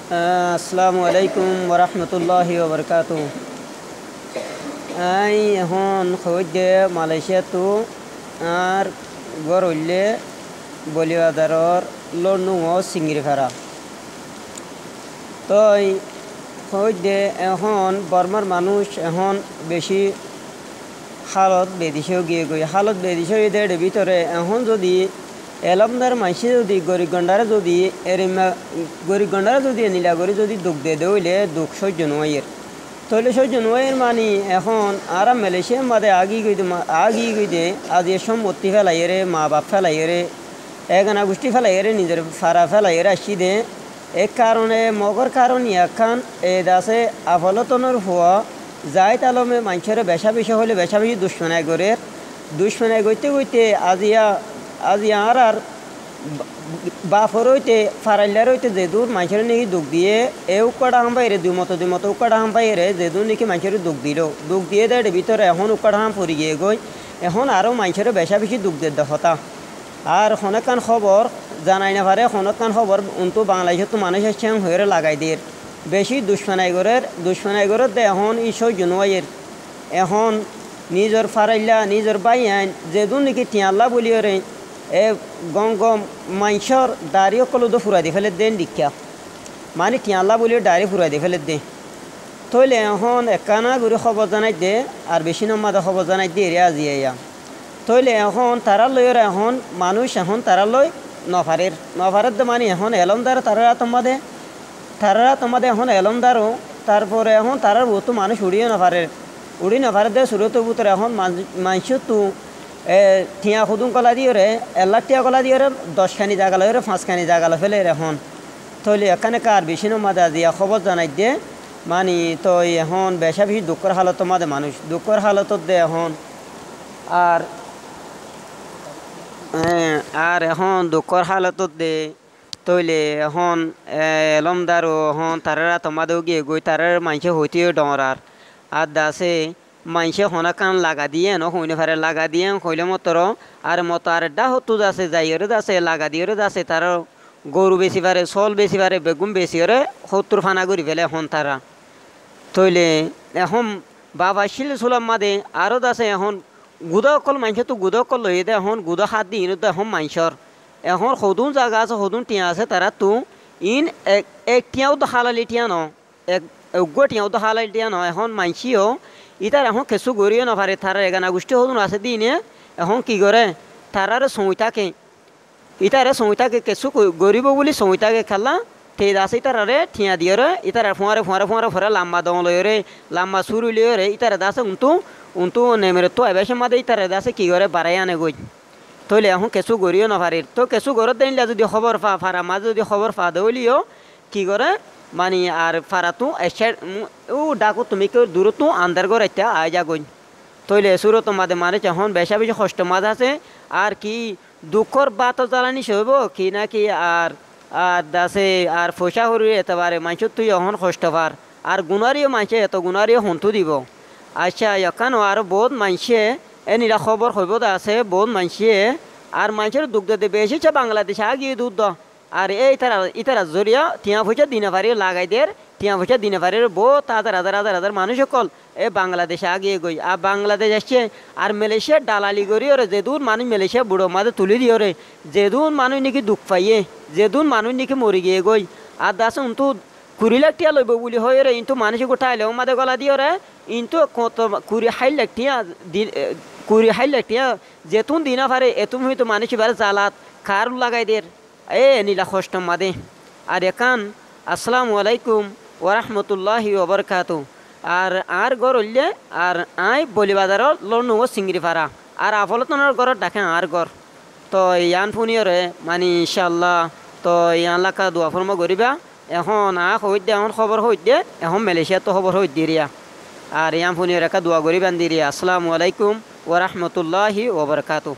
আসসালামু আলাইকুম ওরহমতুল্লাহি ওবরকাতু। আই এখন খোঁজে মালয়েশিয়া তো আর গড় হইলে বলিবাদারর লন্ডু সিঙ্গিরি ফেরা তো খোঁজে এখন বর্মার মানুষ এখন বেশি হালত বেদিশেও গিয়ে গই হালত বেদিশেও এদের ভিতরে এখন যদি এলমদার মাইসে যদি গরিব গন্ডারে যদি এরিমা গরিব গন্ডারে যদি নীলা করে যদি দুঃখ দিয়ে দেইলে দুঃখ সহ্য নয়ের তাহলে সহ্য নয়ের মানি এখন আর মালয়েশিয়ার মাঝে আগিয়ে গইতে আজ এ সম্পত্তি ফেলাইয়েরে মা বাপ ফেলাইয়েরে এগানা গোষ্ঠী ফেলাইয়েরে নিজের ফাড়া ফেলাইয়েরে আসি দে এক কারণে মগর কারণ ইয়াখান এ দাসে আফলতনের হওয়া যাই তালমে মানুষের বেশা বেশি হলে বেশা বেশি দুশ্মনায় গইতে গইতে আজিয়া আর বাফর হইতে ফারাইলার হইতে যে দূর মানুষের নাকি দুঃখ দিয়ে এ উকাটা হাম পাইরে দুই মতো উকাটা হাম পাইরে যে দূর নাকি মানুষের দুঃখ দিয়ে দেয় ভিতরে এখন উকাটা হাম পরি গিয়ে গই এখন আরও মানুষের বেশা বেশি দুঃখ দিয়ে দেখা আর অনেকখান খবর জানাই না পারে অনেকখান খবর উন্তু বাংলাদেশে তো মানুষ এসে হয়ে লাগাই দিয়ে বেশি দুশ্মনাই গরের দে এখন ঈশ্বর জনুয়ের এখন নিজের ফারাইলা নিজের বাইয়ান যেদুন নাকি টিয়াল্লা বলিওরে এ গম মাংসর দাড়ি কলো তো ফুরাই দি ফেলে দেন দীক্ষা মানে টিয়াল্লা বলিও দাড়ি ফুরাই দি ফেলে দে তইলে এখন একানা করে খবর জানাই দে আর বেশি নম্মাদে খবর জানাই দিয়ে রে আজি এয়া তইলে এখন তারা লইয়ের এখন মানুষ এখন তারা লই নফারের দে মানে এখন এলমদার তারা তোমাদের এখন এলমদারও তারপরে এখন তারার বহুতো মানুষ উড়ি নফারে দে শুরুতে বুতরে এখন মানুষ তো টিয়া খুদুন কলা দিয়ে রে 1 লাখ টিয়া কলা দিয়ে রে 10খানি জায়গা লয় রে 5খানি জায়গা ফেলে এখন তইলে এখানে কার বেশি নম্মাদে দিয়া খবর জানাই দে মানে তো এখন বেশা বেশি দুঃখের হালত মাঝে মানুষ দুঃখের হালতত দে এখন আর এখন দুঃখের হালতত দে তইলে এখন এলমদারও এখন তারা তোমাদেও গিয়ে গই তারার মানুষে হইতেও ডরার আর দাসে মানুষে হনাকান লাগা দিয়ে হইনে ফারে লাগা দিয়ে কইলে মতর আর ডা হতো যাচ্ছে যাইরে যাচ্ছে লাগা দিয়ে যাচ্ছে তার গরু বেশি পারে চল বেশি পারে বেগুন বেশি করে 70 ফানা করি ফেলে এখন তারা তইলে এখন বাবা শিল চুলার মাদে আরও যাচ্ছে এখন গুদা অকল মানুষে তো গুদা অকল লই দে এখন গুদা হাত দিয়ে এখন মানুষের এখন সদুন জায়গা আছে সদুন টিয়া আছে তারা তো এক টিয়াও তো হালালি টিয়া এক টিয়াও তো হালালি টিয়া এখন মানসিও ইতার এখন কেঁচু গড়িয়ে নপারে তার এগানা গোষ্ঠী সদুন আছে দিনে এখন কি করে তারারে সমিতাকে কেঁচু গড়িব বলে সমিতাকে খেলা তে আছে ইতারে ঠিয়া দিয়ে রে ইতার ফুঁয়ারে লাম্বা দম লইরে লাম্বা সুরু লিয়ে ইতারে দাসে উন্তু নেমেরে তো এবেসে মাদে ইতারে দাসে কি করে বাড়াই আনে গই তইলে এখন কেঁচু গড়িও নপারে তো কেঁচু গড়ত দিনলে যদি খবর ফারা মাঝে যদি খবর দেউলিও কি করে মানে আর ফারাতো এসে ডাকো তুমি কেউ দূরতো আন্দার ঘর একটা আয় যা গই তইলে সুরো তোমাদে মানে এখন বেশা বেশি কষ্ট মাঝ আছে আর কি দুঃখর বাত জ্বালানি সইব কি না কি আর দাসে আর ফসা হরি এতবারে মানুষ তুই এখন কষ্ট পার আর গুণারিও মানুষে এত গুণারিও হন্তু দিব আচ্ছা এখানো আর বহুত মানুষে এনিরা খবর হইব আছে বহুত মানুষে আর মানুষের দুঃখ দিতে বেশি বাংলাদেশে আগিয়ে দুধ আর ইতারা জরিয়া টিয়া পয়সা দিনে পারি লাগাই দের টিয়া পয়সা দিনে পারি বহুত হাজার মানুষ সকল বাংলাদেশে আগিয়ে গই আর বাংলাদেশ আসছে আর মালয়েশিয়ার দালালি করি ওরে যেদুন মানুষ মালয়েশিয়া বুড়ো মাঝে তুলি দিয়ে ওরে যেদুন মানুষ নাকি দুঃখ পাইয়ে যেদুন মানুষ নাকি মরি গিয়ে গই আর দাস উন্তু 20 লাখ টিয়া লইব বলি হয় রে কিন্তু মানুষ গোটা আইলেও মাঝে গলা দিয়ে ওরে কিন্তু কত 20 লাখ টিয়া যেতুন দিনা পারে এতুম হয়তো মানুষ এবার জ্বালাত খার লাগাই দের নীলা কষ্ট মাদে আর একান আসসালামু আলাইকুম ওরহমতুল্লাহি ওবরকাতু আর গড় হইলে আর আই বলিবাজার লড়নু সিঙ্গিরি ফারা আর আফলতনের গড় ডাকে আর গড় তো ইয়ান ফুনিয়রে মানে ইনশাল্লাহ তো ইয়ান লাখা দোয়া ফরমা করিবা এখন হইতে এখন খবর হইতে এখন মালয়েশিয়া তো খবর হইতে রিয়া আর ইয়ান ফুনিয়র একা দোয়া করিবান দিরিয়া আসসালামু আলাইকুম ওরহমতুল্লাহি ওবরকাতু।